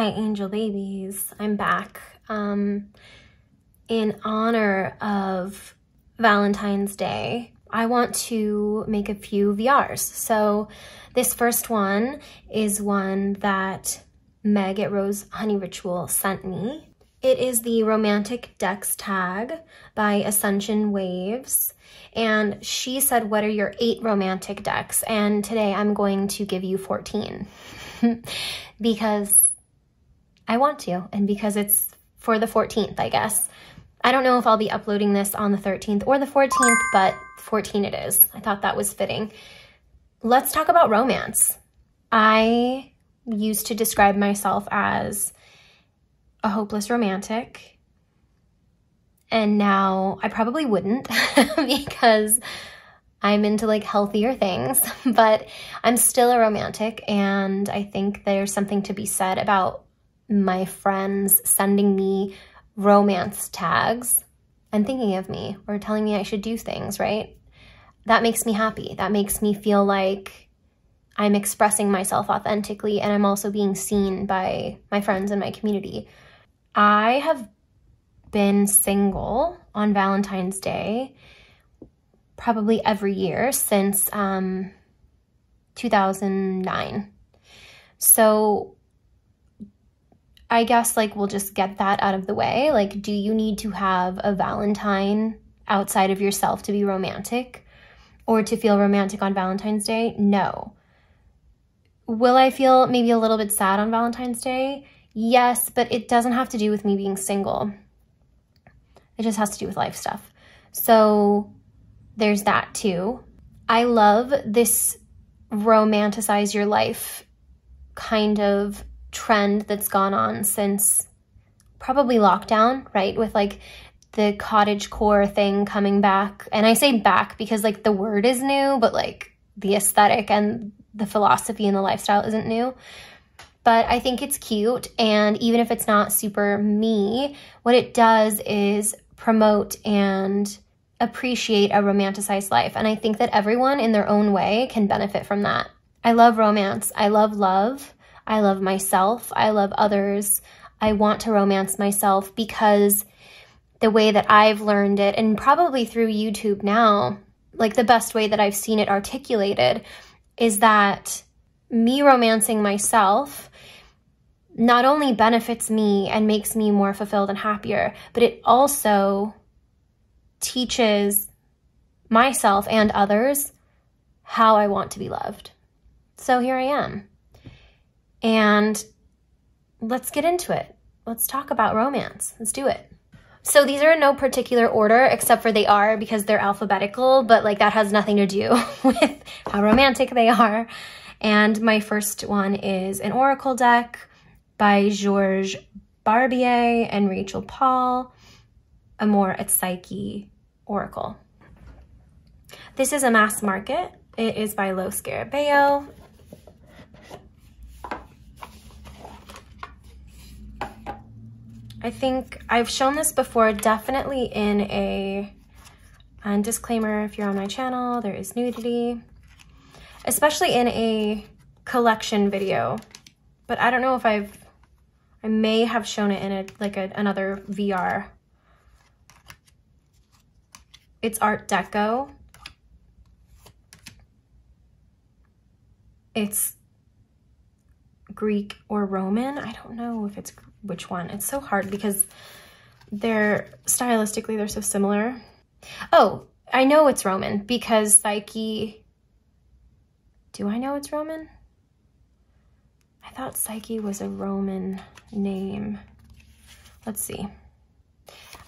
Hi, angel babies. I'm back. In honor of Valentine's Day, I want to make a few VRs. So this first one is one that Meg at Rose Honey Ritual sent me. It is the Romantic Decks tag by Ascension Waves. And she said, what are your 8 romantic decks? And today I'm going to give you 14 because I want to, and because it's for the 14th, I guess. I don't know if I'll be uploading this on the 13th or the 14th, but 14 it is. I thought that was fitting. Let's talk about romance. I used to describe myself as a hopeless romantic, and now I probably wouldn't because I'm into like healthier things, but I'm still a romantic, and I think there's something to be said about my friends sending me romance tags and thinking of me or telling me I should do things, right? That makes me happy. That makes me feel like I'm expressing myself authentically, and I'm also being seen by my friends and my community. I have been single on Valentine's Day probably every year since 2009. So I guess like we'll just get that out of the way. Like, do you need to have a Valentine outside of yourself to be romantic or to feel romantic on Valentine's Day? No. Will I feel maybe a little bit sad on Valentine's Day? Yes, but it doesn't have to do with me being single. It just has to do with life stuff. So there's that too. I love this romanticize your life kind of trend that's gone on since probably lockdown, right? With like the cottagecore thing coming back. And I say back because like the word is new, but like the aesthetic and the philosophy and the lifestyle isn't new. But I think it's cute. And even if it's not super me, what it does is promote and appreciate a romanticized life. And I think that everyone in their own way can benefit from that. I love romance. I love love. I love myself. I love others. I want to romance myself because the way that I've learned it, and probably through YouTube now, like the best way that I've seen it articulated is that me romancing myself not only benefits me and makes me more fulfilled and happier, but it also teaches myself and others how I want to be loved. So here I am. And let's get into it. Let's talk about romance. Let's do it. So these are in no particular order, except for they are because they're alphabetical, but like that has nothing to do with how romantic they are. And my first one is an oracle deck by Georges Barbier and Rachel Paul, Amor et Psyche Oracle. This is a mass market. It is by Lo Scarabeo. I think I've shown this before, definitely in a, and disclaimer, if you're on my channel, there is nudity, especially in a collection video, but I don't know if I may have shown it in another VR. It's Art Deco. It's Greek or Roman. I don't know if it's which one. It's so hard because stylistically they're so similar. Oh, I know it's Roman because Psyche, do I know it's Roman? I thought Psyche was a Roman name. Let's see.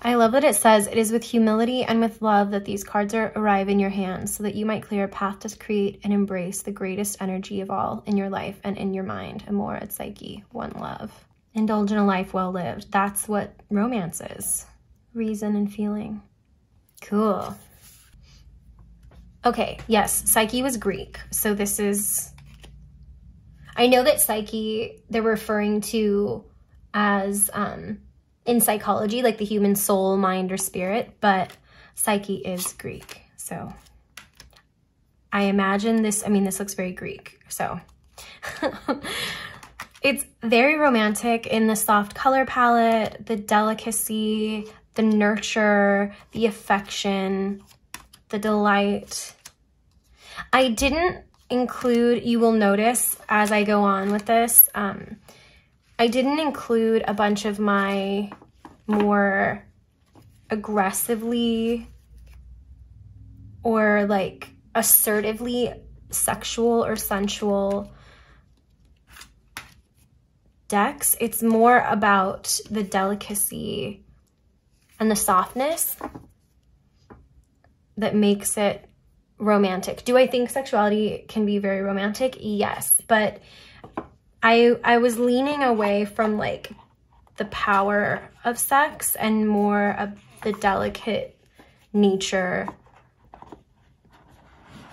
I love that it says, it is with humility and with love that these cards arrive in your hands so that you might clear a path to create and embrace the greatest energy of all in your life and in your mind. Amor et Psyche, one love. Indulge in a life well lived. That's what romance is. Reason and feeling. Cool. Okay, yes, Psyche was Greek. So this is, I know that Psyche, they're referring to as, in psychology, like the human soul, mind, or spirit, but Psyche is Greek. So I imagine this, I mean, this looks very Greek. So It's very romantic in the soft color palette, the delicacy, the nurture, the affection, the delight. I didn't include, you will notice as I go on with this, I didn't include a bunch of my more aggressively or like assertively sexual or sensual decks. It's more about the delicacy and the softness that makes it romantic. Do I think sexuality can be very romantic? Yes, but I was leaning away from like the power of sex and more of the delicate nature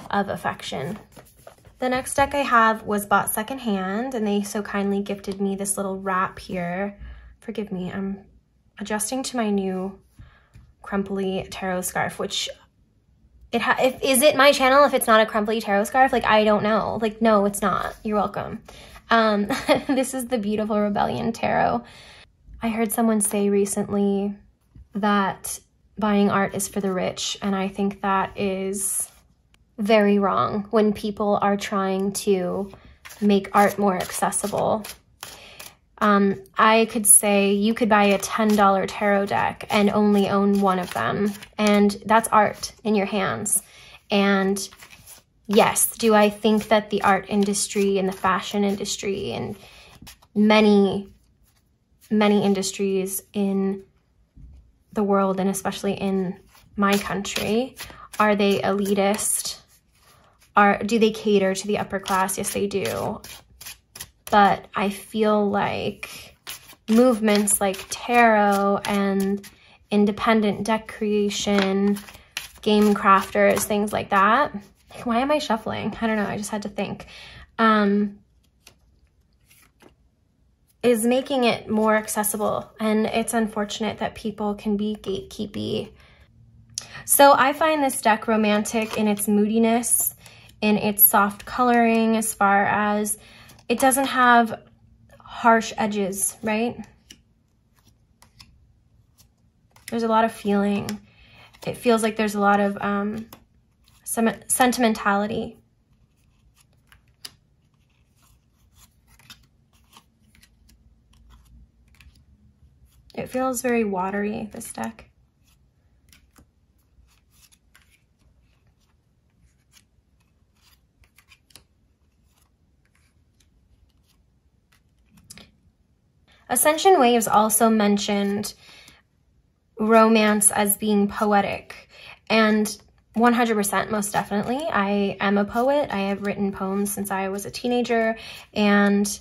of affection. The next deck I have was bought secondhand, and they so kindly gifted me this little wrap here. Forgive me, I'm adjusting to my new crumply tarot scarf, which is it my channel if it's not a crumply tarot scarf? Like, I don't know. Like, no, it's not. You're welcome. This is the Beautiful Rebellion Tarot. I heard someone say recently that buying art is for the rich, and I think that is very wrong when people are trying to make art more accessible. I could say you could buy a $10 tarot deck and only own one of them, and that's art in your hands. And yes, do I think that the art industry and the fashion industry and many industries in the world, and especially in my country, are they elitist? Do they cater to the upper class? Yes, they do. But I feel like movements like tarot and independent deck creation, game crafters, things like that. Why am I shuffling? I don't know. I just had to think. Is making it more accessible. And it's unfortunate that people can be gatekeepy. So I find this deck romantic in its moodiness, in its soft coloring, as far as it doesn't have harsh edges, right? There's a lot of feeling. It feels like there's a lot of some sentimentality. It feels very watery, this deck. Ascension Waves also mentioned romance as being poetic, and 100% most definitely. I am a poet. I have written poems since I was a teenager, and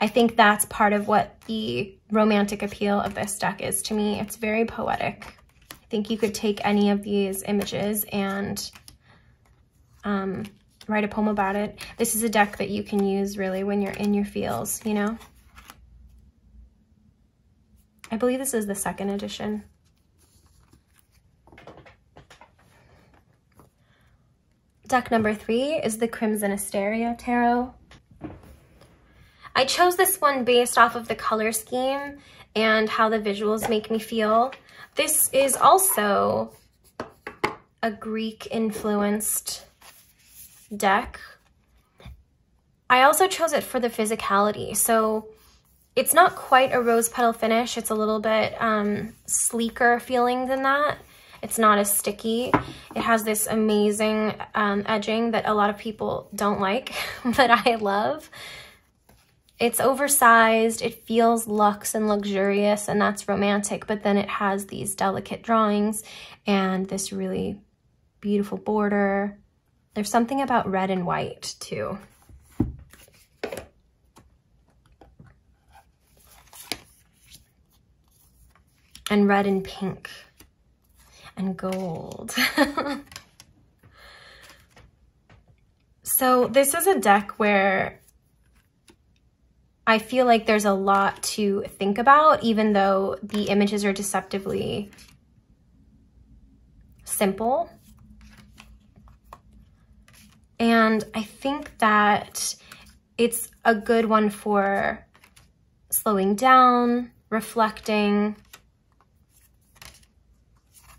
I think that's part of what the romantic appeal of this deck is to me. It's very poetic. I think you could take any of these images and write a poem about it. This is a deck that you can use really when you're in your feels, you know? I believe this is the second edition. Deck number 3 is the Crimson Asteria Tarot. I chose this one based off of the color scheme and how the visuals make me feel. This is also a Greek-influenced deck. I also chose it for the physicality. So it's not quite a rose petal finish. It's a little bit sleeker feeling than that. It's not as sticky. It has this amazing edging that a lot of people don't like, but I love. It's oversized. It feels luxe and luxurious, and that's romantic, but then it has these delicate drawings and this really beautiful border. There's something about red and white too. And red and pink and gold. So this is a deck where I feel like there's a lot to think about, even though the images are deceptively simple. And I think that it's a good one for slowing down, reflecting,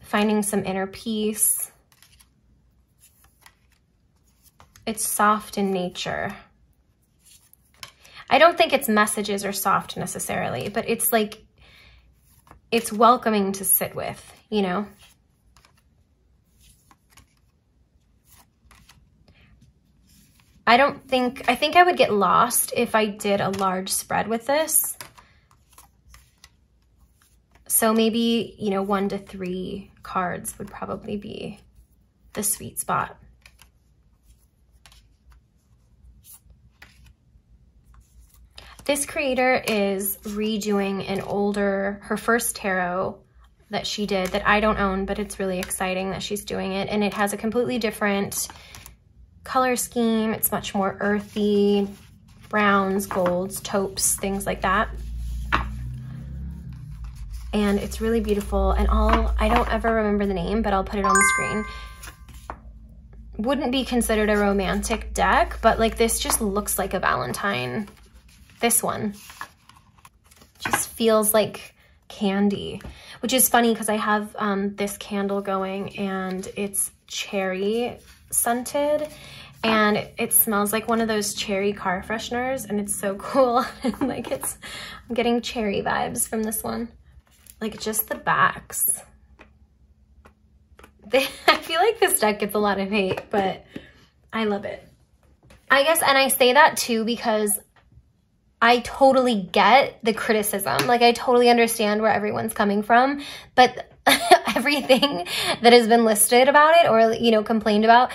finding some inner peace. It's soft in nature. I don't think its messages are soft necessarily, but it's like, it's welcoming to sit with, you know? I think I would get lost if I did a large spread with this. So maybe, you know, 1 to 3 cards would probably be the sweet spot. This creator is redoing her first tarot that she did that I don't own, but it's really exciting that she's doing it. And it has a completely different color scheme. It's much more earthy, browns, golds, taupes, things like that. And it's really beautiful. And I don't ever remember the name, but I'll put it on the screen. Wouldn't be considered a romantic deck, but like this just looks like a Valentine. This one just feels like candy, which is funny because I have this candle going and it's cherry scented and it smells like one of those cherry car fresheners, and it's so cool. Like I'm getting cherry vibes from this one. Like just the backs. I feel like this deck gets a lot of hate, but I love it. I guess, and I say that too because I totally get the criticism. Like I totally understand where everyone's coming from, but everything that has been listed about it or, you know, complained about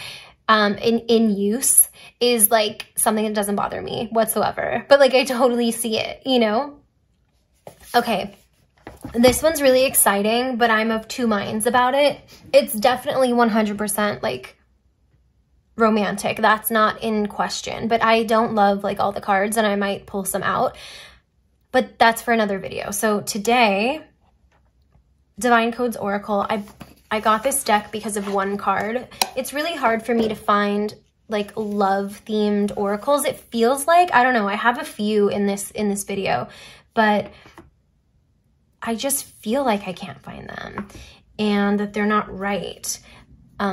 in use is like something that doesn't bother me whatsoever. But like I totally see it, you know? Okay. This one's really exciting, but I'm of two minds about it. It's definitely 100% like romantic. That's not in question, but I don't love like all the cards and I might pull some out, but that's for another video. So today, Divine Codes Oracle, I got this deck because of one card. It's really hard for me to find like love themed oracles. It feels like, I don't know, I have a few in this video, but I just feel like I can't find them and that they're not right.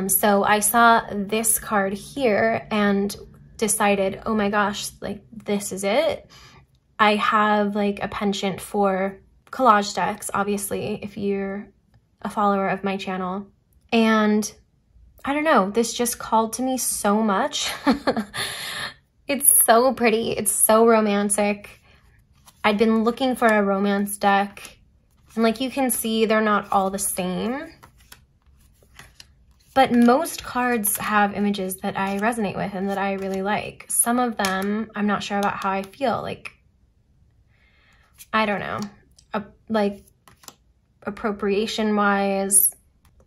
So I saw this card here and decided, oh my gosh, like this is it. I have like a penchant for collage decks, obviously, if you're a follower of my channel. And I don't know, this just called to me so much. It's so pretty. It's so romantic. I'd been looking for a romance deck. And like you can see, they're not all the same. But most cards have images that I resonate with and that I really like. Some of them, I'm not sure about how I feel. Like, I don't know, like appropriation-wise,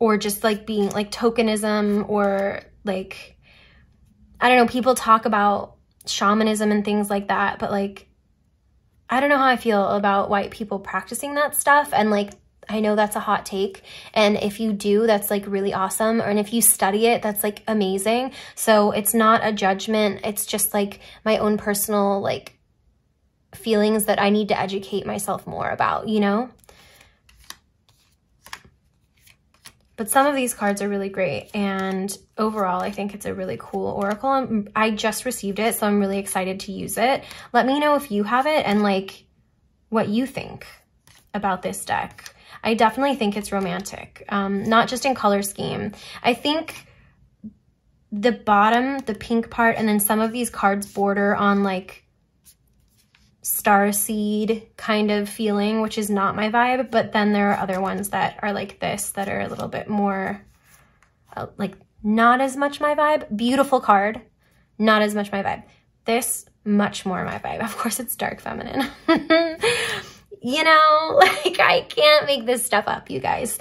or just like being like tokenism, or like, I don't know, people talk about shamanism and things like that, but like, I don't know how I feel about white people practicing that stuff. And like, I know that's a hot take. And if you do, that's like really awesome. And if you study it, that's like amazing. So it's not a judgment. It's just like my own personal like feelings that I need to educate myself more about, you know? But some of these cards are really great. And overall, I think it's a really cool oracle. I just received it, so I'm really excited to use it. Let me know if you have it and like what you think about this deck. I definitely think it's romantic, not just in color scheme. I think the bottom, the pink part, and then some of these cards border on like starseed kind of feeling, which is not my vibe. But then there are other ones that are like this, that are a little bit more like not as much my vibe. Beautiful card, not as much my vibe. This, much more my vibe. Of course, it's dark feminine. You know, like I can't make this stuff up, you guys.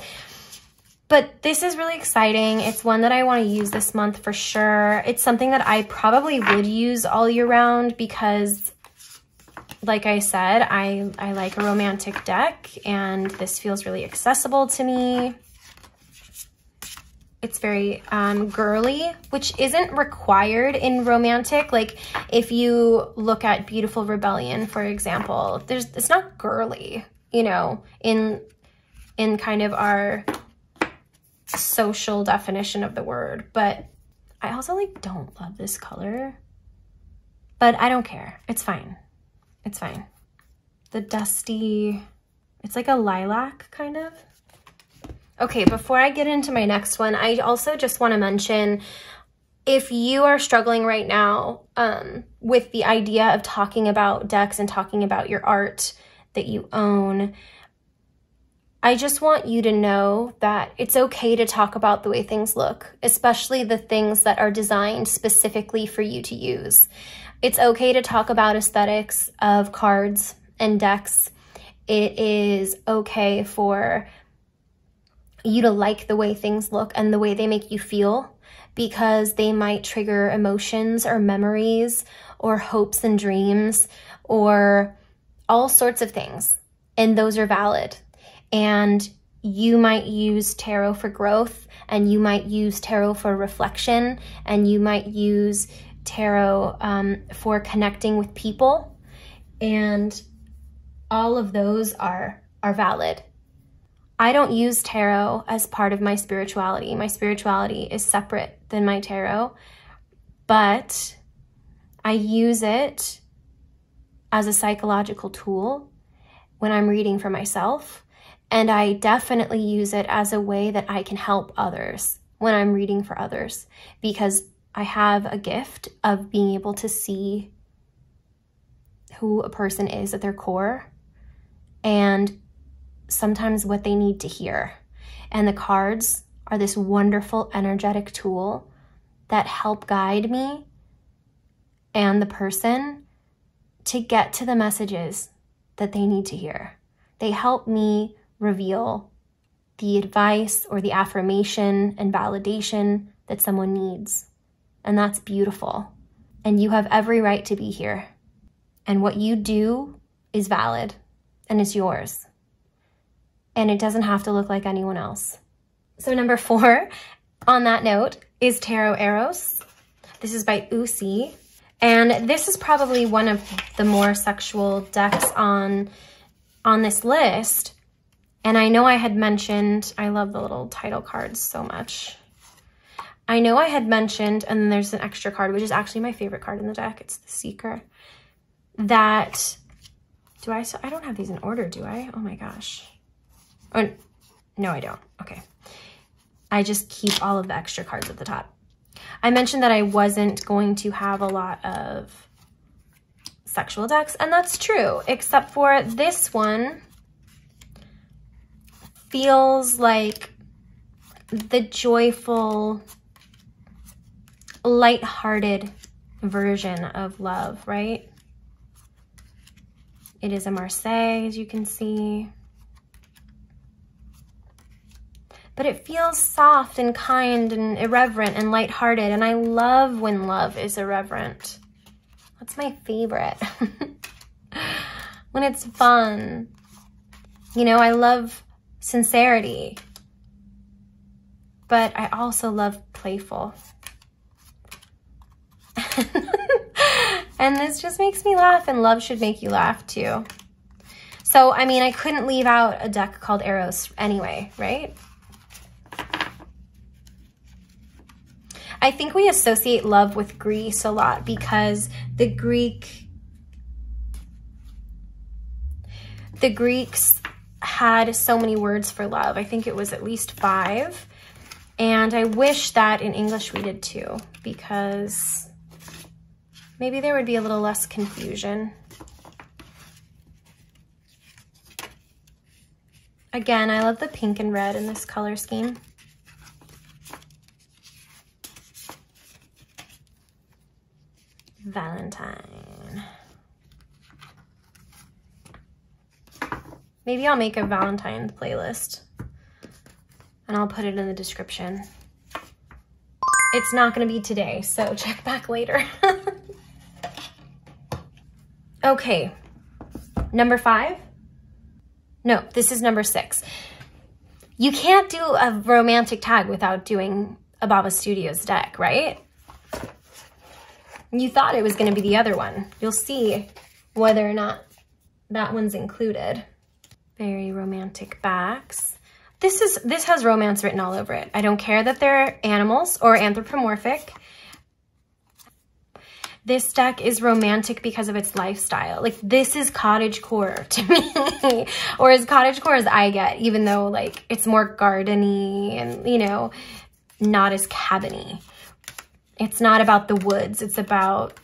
But this is really exciting. It's one that I want to use this month for sure. It's something that I probably would use all year round because, like I said, I like a romantic deck and this feels really accessible to me. It's very girly, which isn't required in romantic. Like if you look at Beautiful Rebellion, for example, it's not girly, you know, in kind of our social definition of the word. But I also like don't love this color, but I don't care. It's fine. It's fine. The dusty, it's like a lilac kind of. Okay, before I get into my next one, I also just want to mention, if you are struggling right now with the idea of talking about decks and talking about your art that you own, I just want you to know that it's okay to talk about the way things look, especially the things that are designed specifically for you to use. It's okay to talk about aesthetics of cards and decks. It is okay for you to like the way things look and the way they make you feel, because they might trigger emotions or memories or hopes and dreams or all sorts of things. And those are valid. And you might use tarot for growth, and you might use tarot for reflection, and you might use tarot for connecting with people. And all of those are valid. I don't use tarot as part of my spirituality. My spirituality is separate than my tarot, but I use it as a psychological tool when I'm reading for myself, and I definitely use it as a way that I can help others when I'm reading for others, because I have a gift of being able to see who a person is at their core and sometimes what they need to hear. And the cards are this wonderful energetic tool that help guide me and the person to get to the messages that they need to hear. They help me reveal the advice or the affirmation and validation that someone needs. And that's beautiful. And you have every right to be here. And what you do is valid, and it's yours. And it doesn't have to look like anyone else. So number 4 on that note is Tarot Eros. This is by Usi. And this is probably one of the more sexual decks on this list. And I know I had mentioned, I love the little title cards so much. I know I had mentioned, and then there's an extra card, which is actually my favorite card in the deck. It's the Seeker. That, I don't have these in order, do I? Oh my gosh. Oh, no, I don't. Okay. I just keep all of the extra cards at the top. I mentioned that I wasn't going to have a lot of sexual decks, and that's true, except for this one feels like the joyful, lighthearted version of love, right? It is a Marseille, as you can see. But it feels soft and kind and irreverent and lighthearted. And I love when love is irreverent. That's my favorite. When it's fun. You know, I love sincerity. But I also love playful. And this just makes me laugh, and love should make you laugh too. So, I mean, I couldn't leave out a deck called Eros anyway, right? I think we associate love with Greece a lot because the Greeks had so many words for love. I think it was at least 5. And I wish that in English we did too, because maybe there would be a little less confusion. Again, I love the pink and red in this color scheme. Valentine. Maybe I'll make a Valentine playlist and I'll put it in the description. It's not going to be today, so check back later. Okay, number 5. No, this is number 6. You can't do a romantic tag without doing a Baba Studios deck, right? You thought it was going to be the other one. You'll see whether or not that one's included. Very romantic backs. This has romance written all over it. I don't care that they're animals or anthropomorphic. This deck is romantic because of its lifestyle. Like, this is cottagecore to me, or as cottagecore as I get, even though like it's more gardeny and, you know, not as cabiny. It's not about the woods. It's about,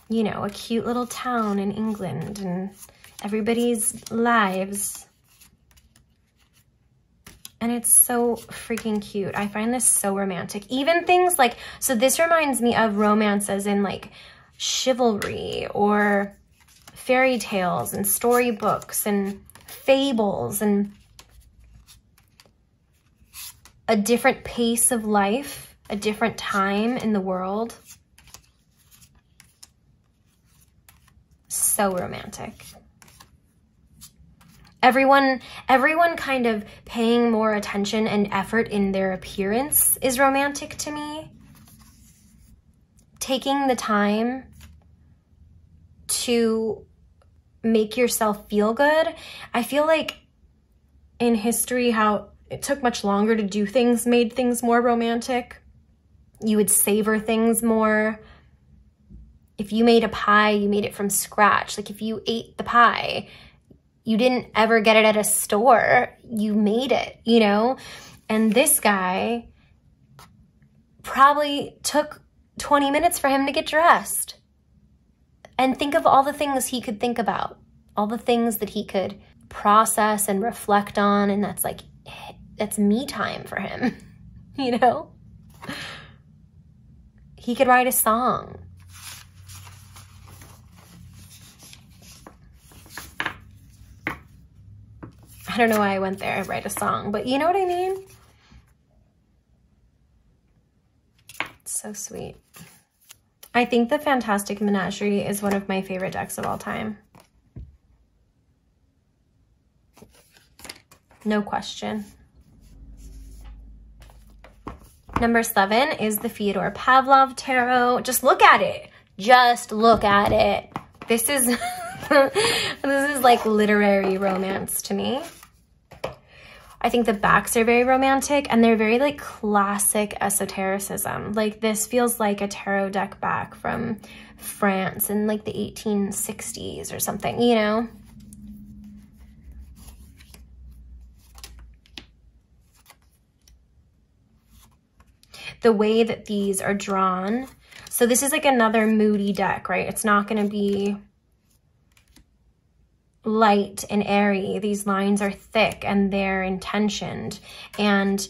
you know, a cute little town in England and everybody's lives. And it's so freaking cute. I find this so romantic. Even things like, so this reminds me of romance as in like chivalry or fairy tales and storybooks and fables and a different pace of life, a different time in the world. So romantic. Everyone kind of paying more attention and effort in their appearance is romantic to me. Taking the time to make yourself feel good. I feel like in history how it took much longer to do things made things more romantic. You would savor things more. If you made a pie, you made it from scratch. Like if you ate the pie, you didn't ever get it at a store. You made it, you know? And this guy probably took 20 minutes for him to get dressed. And think of all the things he could think about, all the things that he could process and reflect on. And that's like, that's me time for him, you know? He could write a song. I don't know why I went there, write a song, but you know what I mean? It's so sweet. I think the Fantastic Menagerie is one of my favorite decks of all time. No question. Number 7 is the Fyodor Pavlov Tarot. Just look at it. Just look at it. This is, this is like literary romance to me. I think the backs are very romantic and they're very like classic esotericism. Like this feels like a tarot deck back from France in like the 1860s or something, you know? The way that these are drawn. So this is like another moody deck, right? It's not going to be light and airy. These lines are thick and they're intentioned. And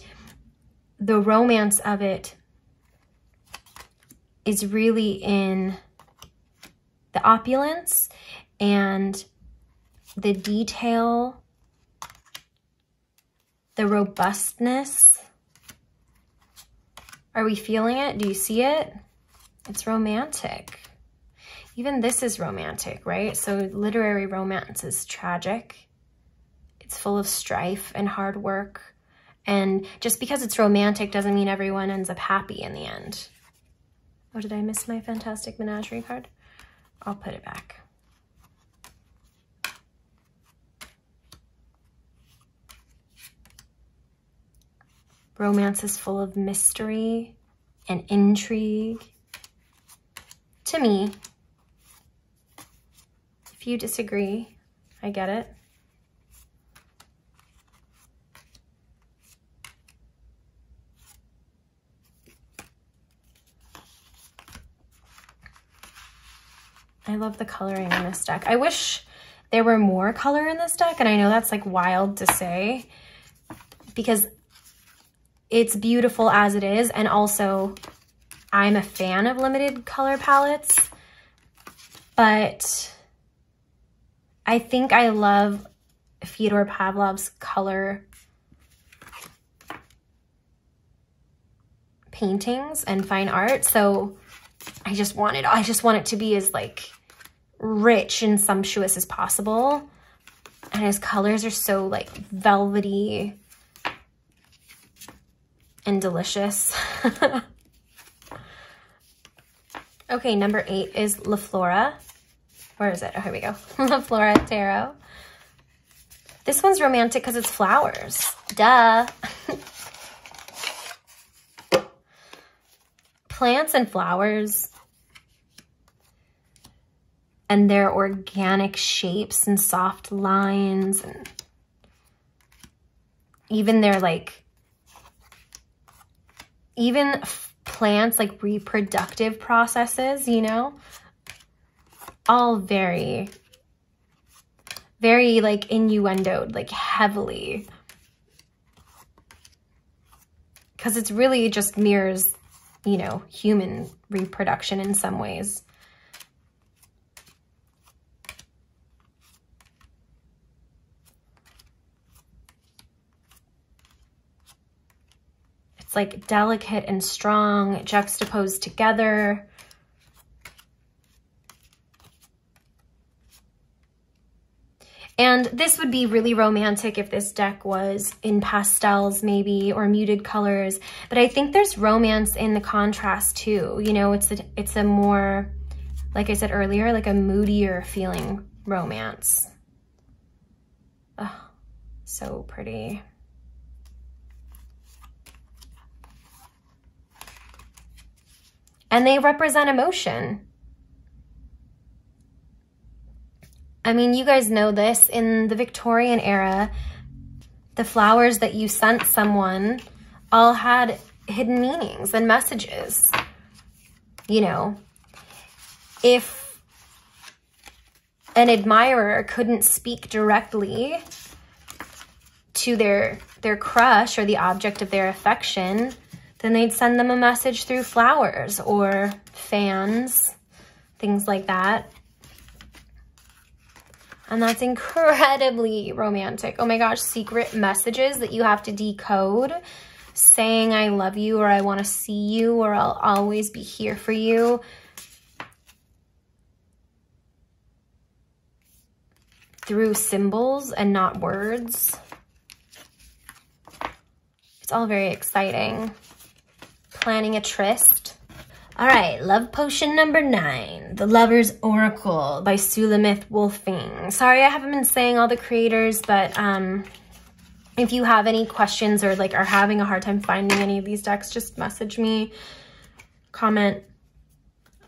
the romance of it is really in the opulence and the detail, the robustness. Are we feeling it? Do you see it? It's romantic. Even this is romantic, right? So literary romance is tragic. It's full of strife and hard work. And just because it's romantic doesn't mean everyone ends up happy in the end. Oh, did I miss my Fantastic Menagerie card? I'll put it back. Romance is full of mystery and intrigue. To me. If you disagree, I get it. I love the coloring in this deck. I wish there were more color in this deck, and I know that's like wild to say because it's beautiful as it is, and also I'm a fan of limited color palettes, but I think I love Fyodor Pavlov's color paintings and fine art, so I just want it to be as like rich and sumptuous as possible. And his colors are so like velvety and delicious. Okay, number 8 is La Flora. Where is it? Oh, here we go. La Flora Tarot. This one's romantic because it's flowers. Duh. Plants and flowers and their organic shapes and soft lines, and even their like, even plants like reproductive processes, you know, all very, very like innuendoed, like heavily, because it's really just mirrors, you know, human reproduction in some ways. It's like delicate and strong, juxtaposed together. And this would be really romantic if this deck was in pastels maybe, or muted colors. But I think there's romance in the contrast too. You know, it's a more, like I said earlier, like a moodier feeling romance. Oh, so pretty. And they represent emotion. I mean, you guys know this, in the Victorian era, the flowers that you sent someone all had hidden meanings and messages. You know, if an admirer couldn't speak directly to their crush or the object of their affection, then they'd send them a message through flowers or fans, things like that. And that's incredibly romantic. Oh my gosh, secret messages that you have to decode, saying I love you, or I want to see you, or I'll always be here for you. Through symbols and not words. It's all very exciting. Planning a tryst. All right, love potion number 9, The Lover's Oracle by Sulamith Wolfing. Sorry, I haven't been saying all the creators, but if you have any questions or like are having a hard time finding any of these decks, just message me, comment.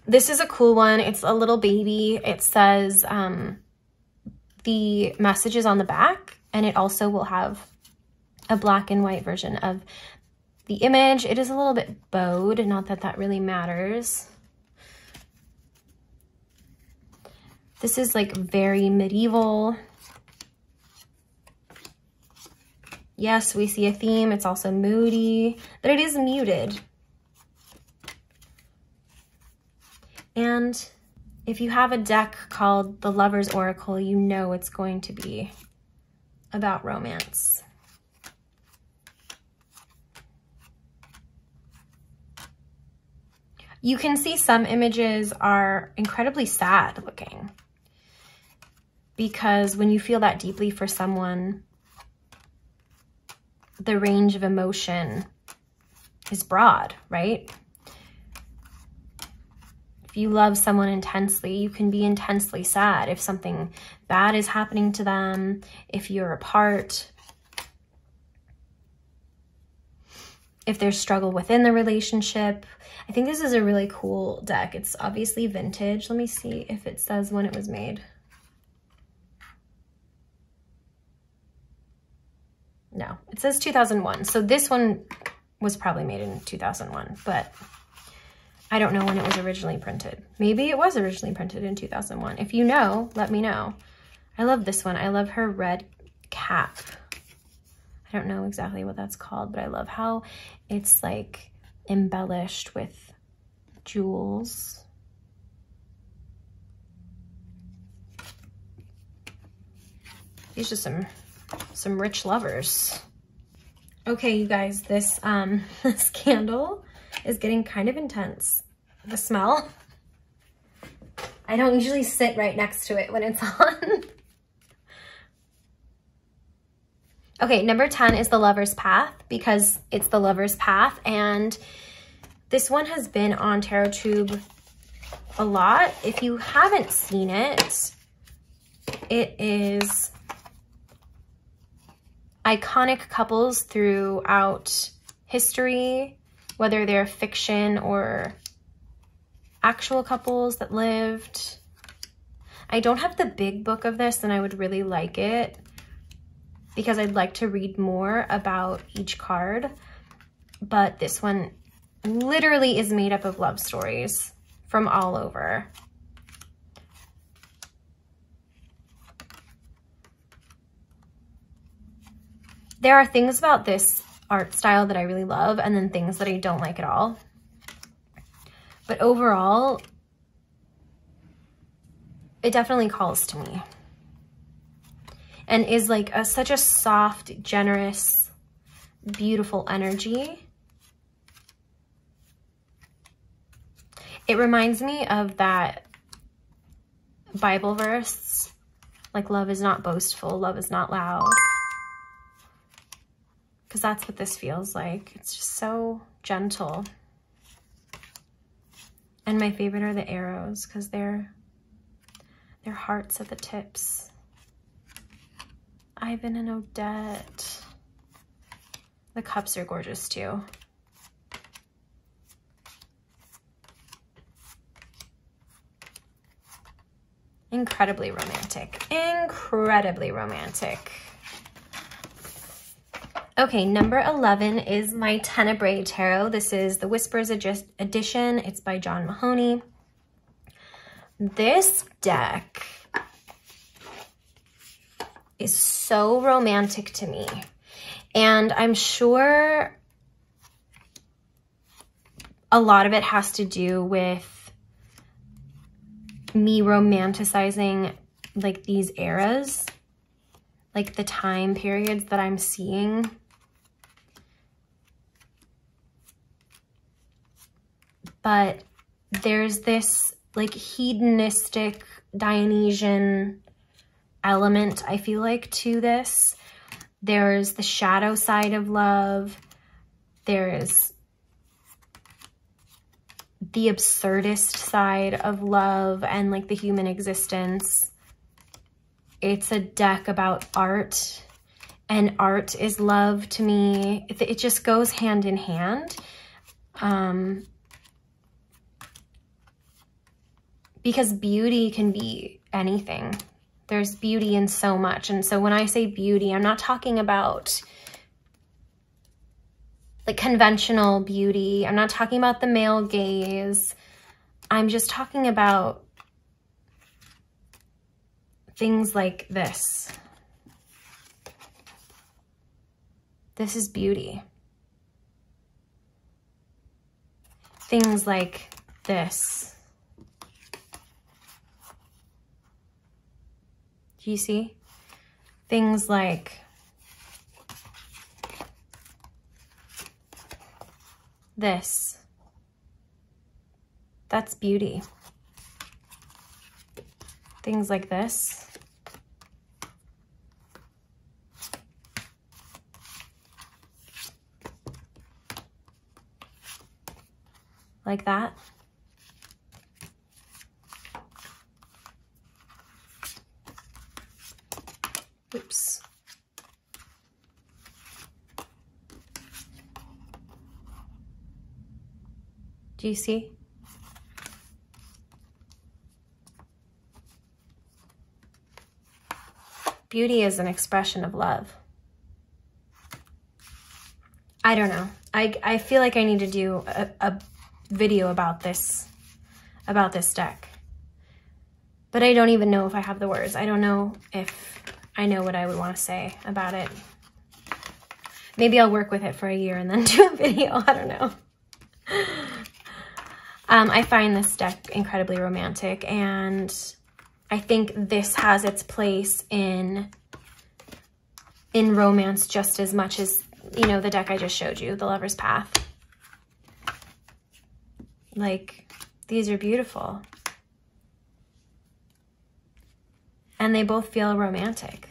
This is a cool one. It's a little baby. It says the messages on the back, and it also will have a black and white version of the image. It is a little bit bowed, not that that really matters. This is like very medieval. Yes, we see a theme. It's also moody, but it is muted. And if you have a deck called The Lover's Oracle, you know it's going to be about romance. You can see some images are incredibly sad looking, because when you feel that deeply for someone, the range of emotion is broad, right? If you love someone intensely, you can be intensely sad if something bad is happening to them, if you're apart, if there's struggle within the relationship. I think this is a really cool deck. It's obviously vintage. Let me see if it says when it was made. No, it says 2001. So this one was probably made in 2001, but I don't know when it was originally printed. Maybe it was originally printed in 2001. If you know, let me know. I love this one. I love her red cap. I don't know exactly what that's called, but I love how it's like embellished with jewels. These are some rich lovers. Okay, you guys, this this candle is getting kind of intense. The smell. I don't usually sit right next to it when it's on. Okay, number 10 is the Lover's Path, because it's the Lover's Path, and this one has been on TarotTube a lot. If you haven't seen it, it is iconic couples throughout history, whether they're fiction or actual couples that lived. I don't have the big book of this, and I would really like it because I'd like to read more about each card. But this one literally is made up of love stories from all over. There are things about this art style that I really love, and then things that I don't like at all. But overall, it definitely calls to me. And is like such a soft, generous, beautiful energy. It reminds me of that Bible verse, like love is not boastful, love is not loud. Because that's what this feels like. It's just so gentle. And my favorite are the arrows, because they're hearts at the tips. Ivan and Odette. The cups are gorgeous too. Incredibly romantic. Incredibly romantic. Okay, number 11 is my Tenebrae Tarot. This is the Whispers edition. It's by John Mahoney. This deck is so romantic to me. And I'm sure a lot of it has to do with me romanticizing like these eras, like the time periods that I'm seeing. But there's this like hedonistic Dionysian element, I feel like, to this. There's the shadow side of love. There's the absurdist side of love and like the human existence. It's a deck about art, and art is love to me. It just goes hand in hand. Because beauty can be anything. There's beauty in so much. And so when I say beauty, I'm not talking about like conventional beauty. I'm not talking about the male gaze. I'm just talking about things like this. This is beauty. Things like this. Do you see? Things like this. That's beauty. Things like this. Like that. Oops. Do you see? Beauty is an expression of love. I don't know. I feel like I need to do a video about this deck. But I don't even know if I have the words. I don't know if I know what I would want to say about it. Maybe I'll work with it for a year and then do a video. I don't know. I find this deck incredibly romantic, and I think this has its place in romance just as much as, you know, the deck I just showed you, the Lover's Path. Like, these are beautiful. And they both feel romantic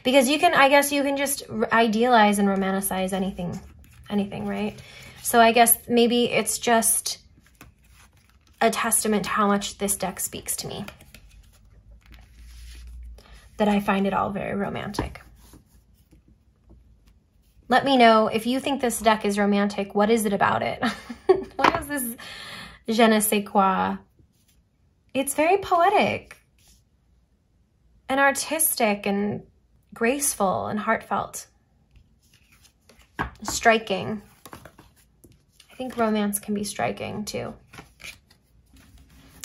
Because you can, I guess you can just idealize and romanticize anything, right? So I guess maybe it's just a testament to how much this deck speaks to me, that I find it all very romantic. Let me know if you think this deck is romantic. What is it about it? What is this je ne sais quoi? It's very poetic and artistic and graceful and heartfelt. Striking. I think romance can be striking too.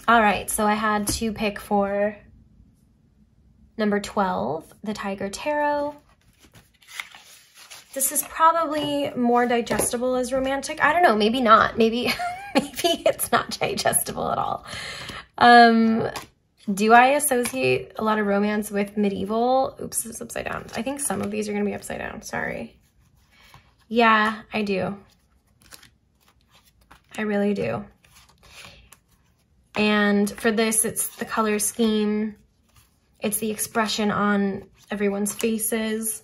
All right, so I had to pick for number 12, the Tiger Tarot. This is probably more digestible as romantic. I don't know, maybe not. Maybe it's not digestible at all. Do I associate a lot of romance with medieval? Oops, it's upside down. I think some of these are gonna be upside down, sorry. Yeah, I do. I really do. And for this, it's the color scheme. It's the expression on everyone's faces.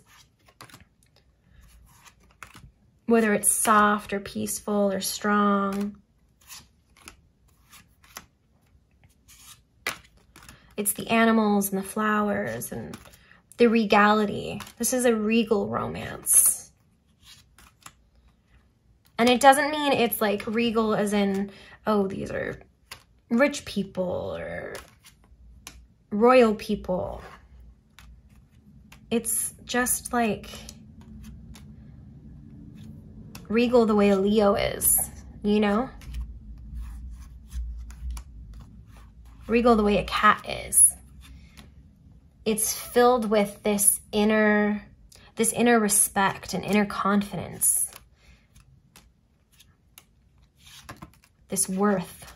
Whether it's soft or peaceful or strong. It's the animals and the flowers and the regality. This is a regal romance. And it doesn't mean it's like regal as in, oh, these are rich people or royal people. It's just like regal the way a Leo is, you know? Regal the way a cat is. It's filled with this inner respect and inner confidence. This worth.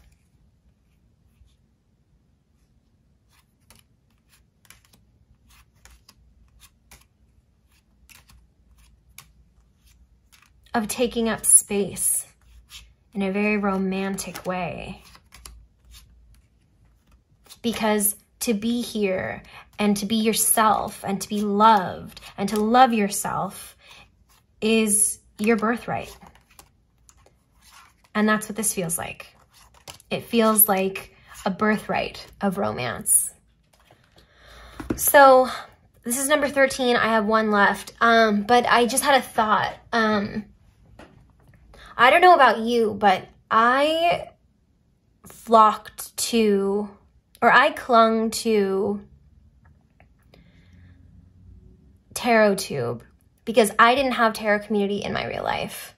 Of taking up space in a very romantic way. Because to be here and to be yourself and to be loved and to love yourself is your birthright. And that's what this feels like. It feels like a birthright of romance. So this is number 13. I have one left. But I just had a thought. I don't know about you, but I flocked to, or I clung to TarotTube because I didn't have tarot community in my real life.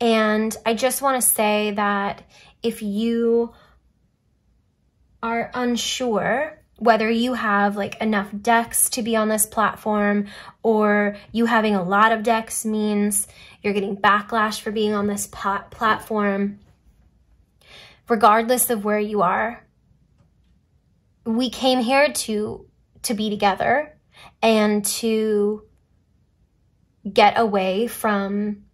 And I just want to say that if you are unsure whether you have like enough decks to be on this platform, or you having a lot of decks means you're getting backlash for being on this platform, regardless of where you are, we came here to be together and to get away from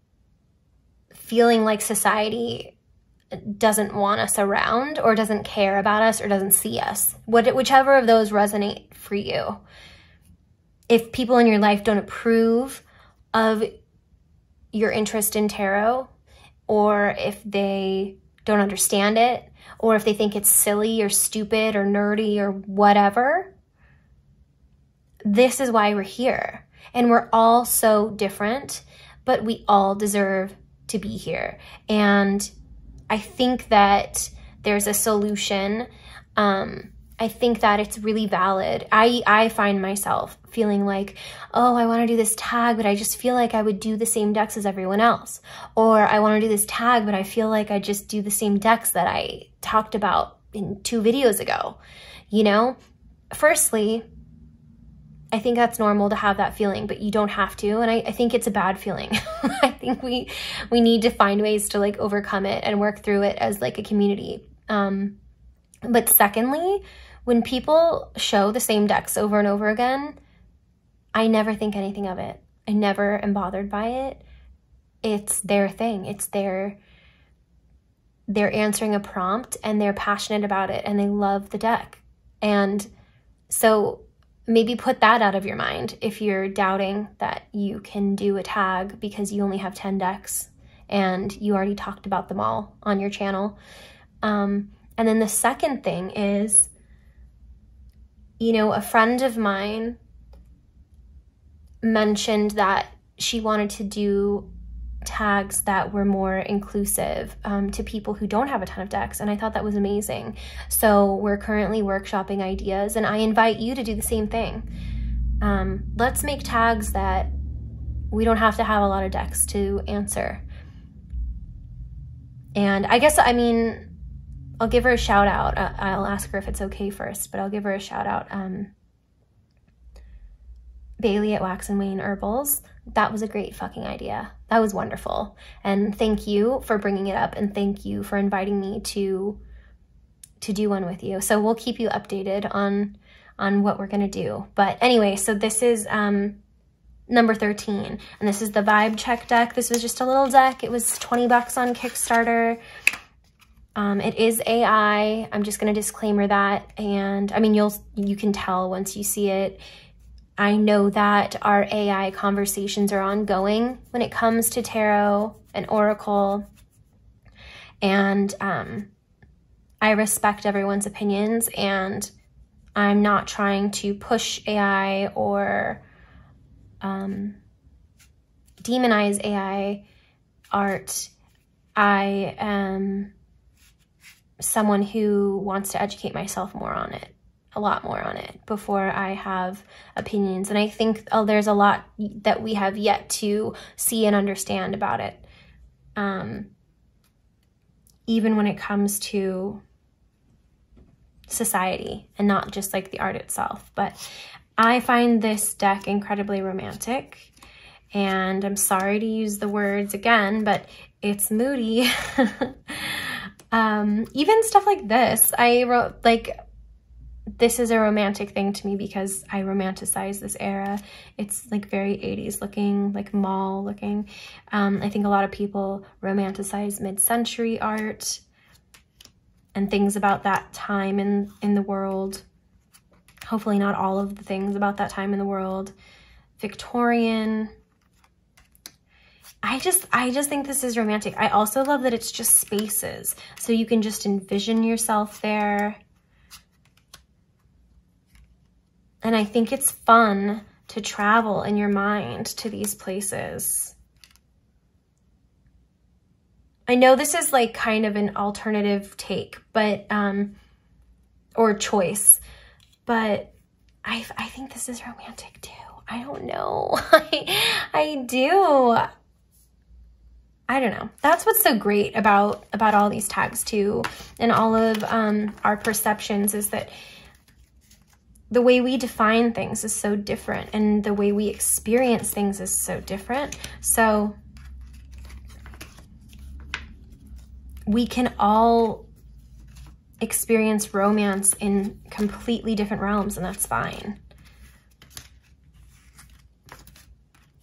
feeling like society doesn't want us around or doesn't care about us or doesn't see us. Whichever of those resonate for you. If people in your life don't approve of your interest in tarot, or if they don't understand it, or if they think it's silly or stupid or nerdy or whatever, this is why we're here. And we're all so different, but we all deserve to be here. And I think that there's a solution. I think that it's really valid. I find myself feeling like, oh, I want to do this tag, but I just feel like I would do the same decks as everyone else. Or I want to do this tag, but I feel like I just do the same decks that I talked about in 2 videos ago. You know, firstly, I think that's normal to have that feeling, but you don't have to. And I think it's a bad feeling. I think we need to find ways to like overcome it and work through it as like a community. But secondly, when people show the same decks over and over again, I never think anything of it. I never am bothered by it. It's their thing. It's they're answering a prompt and they're passionate about it and they love the deck. And so maybe put that out of your mind if you're doubting that you can do a tag because you only have 10 decks and you already talked about them all on your channel. And then the second thing is, you know, a friend of mine mentioned that she wanted to do tags that were more inclusive to people who don't have a ton of decks, and I thought that was amazing. So we're currently workshopping ideas, and I invite you to do the same thing. Let's make tags that we don't have to have a lot of decks to answer. And I guess, I mean, I'll give her a shout out. I'll ask her if it's okay first, but I'll give her a shout out. Bailey at Wax and Wayne Herbals. That was a great fucking idea. That was wonderful. And thank you for bringing it up, and thank you for inviting me to do one with you. So we'll keep you updated on what we're gonna do. But anyway, so this is number 13, and this is the Vibe Check deck. This was just a little deck. It was 20 bucks on Kickstarter. It is AI. I'm just gonna disclaimer that, and I mean, you can tell once you see it. I know that our AI conversations are ongoing when it comes to tarot and oracle, and I respect everyone's opinions, and I'm not trying to push AI or demonize AI art. I am someone who wants to educate myself more on it. A lot more on it before I have opinions. And I think there's a lot that we have yet to see and understand about it. Even when it comes to society and not just like the art itself. But I find this deck incredibly romantic, and I'm sorry to use the words again, but it's moody. Even stuff like this, I wrote like, this is a romantic thing to me because I romanticize this era. It's like very 80s looking, like mall looking. I think a lot of people romanticize mid-century art and things about that time in the world. Hopefully not all of the things about that time in the world. Victorian. I just think this is romantic. I also love that it's just spaces. So you can just envision yourself there. And I think it's fun to travel in your mind to these places. I know this is like kind of an alternative take, but, or choice, but I think this is romantic too. I don't know. I do. I don't know. That's what's so great about all these tags too. And all of our perceptions is that the way we define things is so different, and the way we experience things is so different. So we can all experience romance in completely different realms, and that's fine.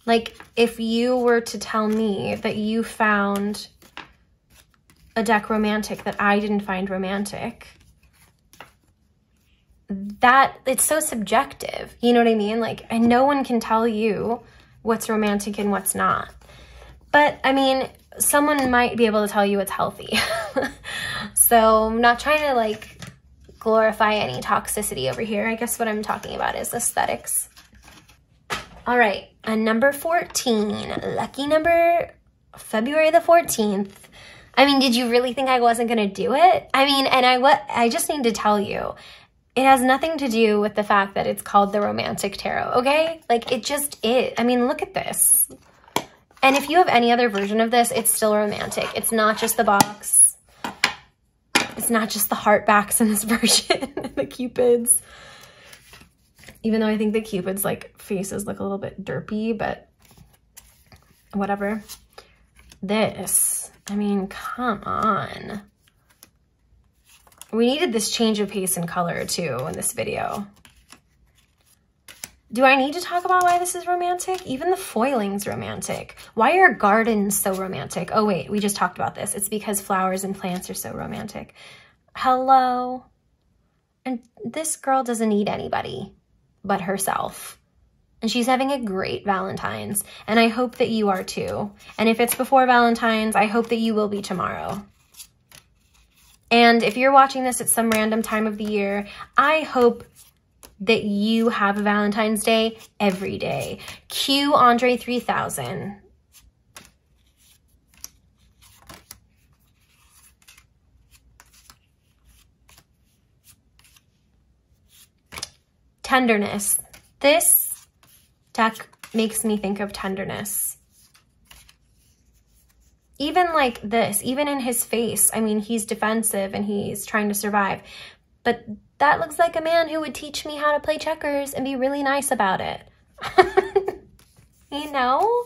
Like, if you were to tell me that you found a deck romantic that I didn't find romantic, that it's so subjective, you know what I mean? Like, and no one can tell you what's romantic and what's not. But I mean, someone might be able to tell you it's healthy. So I'm not trying to like glorify any toxicity over here. I guess what I'm talking about is aesthetics. All right, and number 14, lucky number, February the 14th. I mean, did you really think I wasn't gonna do it? I mean, and I just need to tell you, it has nothing to do with the fact that it's called the Romantic Tarot, okay? Like, it just is. I mean, look at this. And if you have any other version of this, it's still romantic. It's not just the box. It's not just the heart backs in this version, the cupids. Even though I think the cupids, like, faces look a little bit derpy, but whatever. This, I mean, come on. We needed this change of pace and color too in this video. Do I need to talk about why this is romantic? Even the foiling's romantic. Why are gardens so romantic? Oh wait, we just talked about this. It's because flowers and plants are so romantic. Hello? And this girl doesn't need anybody. but herself. And she's having a great Valentine's. And I hope that you are too. And if it's before Valentine's, I hope that you will be tomorrow. And if you're watching this at some random time of the year, I hope that you have a Valentine's Day every day. Cue Andre 3000. Tenderness. This deck makes me think of tenderness. Even like this, even in his face, I mean, he's defensive and he's trying to survive. But that looks like a man who would teach me how to play checkers and be really nice about it. You know?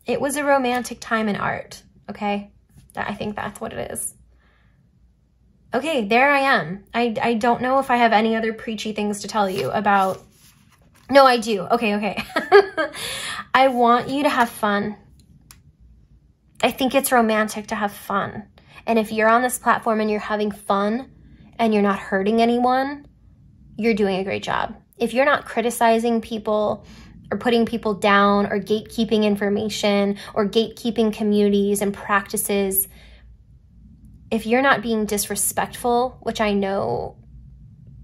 It was a romantic time in art, okay? I think that's what it is. Okay, there I am. I don't know if I have any other preachy things to tell you about. No, I do. Okay. I want you to have fun. I think it's romantic to have fun. And if you're on this platform and you're having fun and you're not hurting anyone, you're doing a great job. If you're not criticizing people or putting people down or gatekeeping information or gatekeeping communities and practices, if you're not being disrespectful, which I know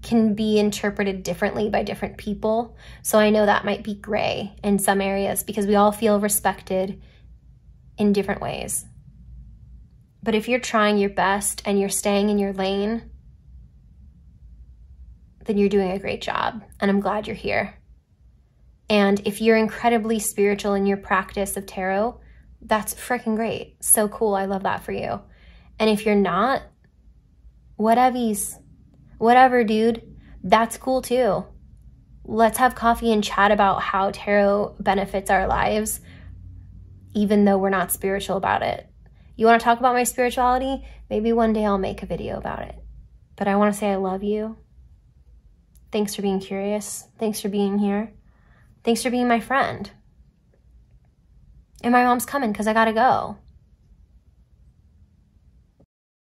can be interpreted differently by different people, so I know that might be gray in some areas because we all feel respected in different ways. But if you're trying your best and you're staying in your lane, then you're doing a great job, and I'm glad you're here. And if you're incredibly spiritual in your practice of tarot, that's freaking great. So cool. I love that for you. And if you're not, whatever, dude, that's cool too. Let's have coffee and chat about how tarot benefits our lives, even though we're not spiritual about it. You want to talk about my spirituality? Maybe one day I'll make a video about it. But I want to say I love you. Thanks for being curious. Thanks for being here. Thanks for being my friend. And my mom's coming because I gotta go.